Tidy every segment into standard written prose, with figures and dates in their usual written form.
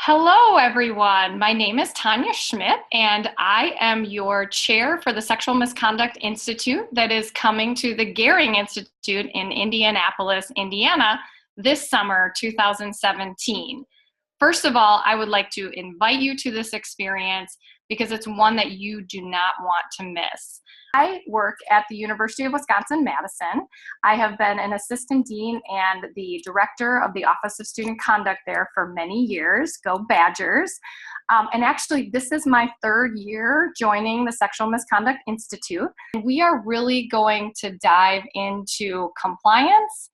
Hello, everyone. My name is Tonya Schmidt, and I am your chair for the Sexual Misconduct Institute that is coming to the Gehring Institute in Indianapolis, Indiana this summer, 2017. First of all, I would like to invite you to this experience because it's one that you do not want to miss. I work at the University of Wisconsin-Madison. I have been an assistant dean and the director of the Office of Student Conduct there for many years. Go Badgers. And actually, this is my third year joining the Sexual Misconduct Institute. We are really going to dive into compliance,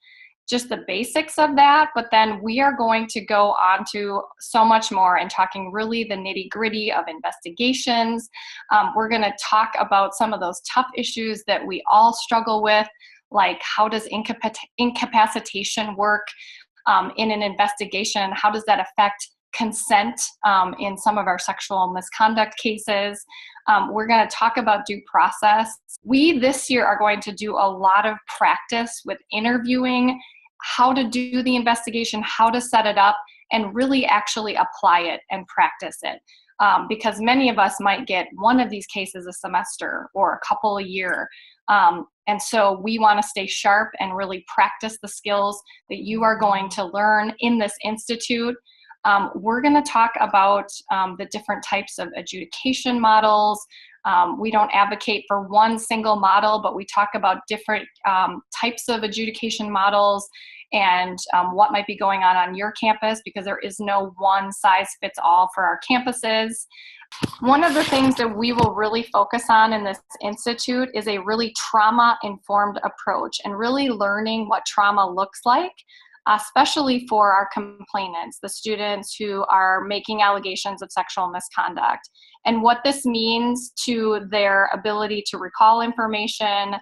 just the basics of that, but then we are going to go on to so much more and talking really the nitty-gritty of investigations. We're going to talk about some of those tough issues that we all struggle with, like how does incapacitation work in an investigation? How does that affect consent in some of our sexual misconduct cases? We're going to talk about due process. We this year are going to do a lot of practice with interviewing, how to do the investigation, how to set it up, and really actually apply it and practice it. Because many of us might get one of these cases a semester or a couple a year. And so we want to stay sharp and really practice the skills that you are going to learn in this institute. We're going to talk about the different types of adjudication models. We don't advocate for one single model, but we talk about different types of adjudication models and what might be going on your campus, because there is no one size fits all for our campuses. One of the things that we will really focus on in this institute is a really trauma-informed approach and really learning what trauma looks like, especially for our complainants, the students who are making allegations of sexual misconduct, and what this means to their ability to recall information,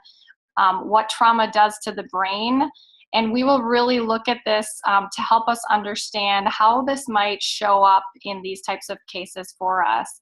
what trauma does to the brain. And we will really look at this to help us understand how this might show up in these types of cases for us.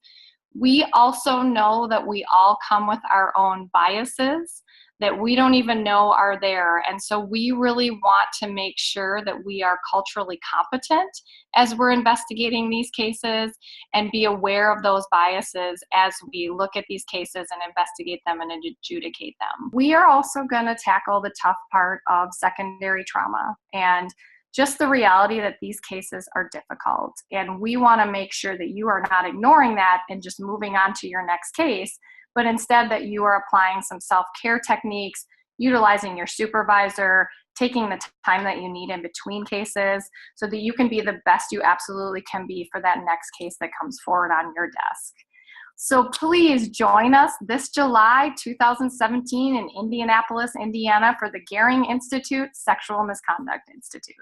We also know that we all come with our own biases that we don't even know are there. And so we really want to make sure that we are culturally competent as we're investigating these cases and be aware of those biases as we look at these cases and investigate them and adjudicate them. We are also going to tackle the tough part of secondary trauma and just the reality that these cases are difficult. And we want to make sure that you are not ignoring that and just moving on to your next case, but instead that you are applying some self-care techniques, utilizing your supervisor, taking the time that you need in between cases so that you can be the best you absolutely can be for that next case that comes forward on your desk. So please join us this July 2017 in Indianapolis, Indiana for the Gehring Institute Sexual Misconduct Institute.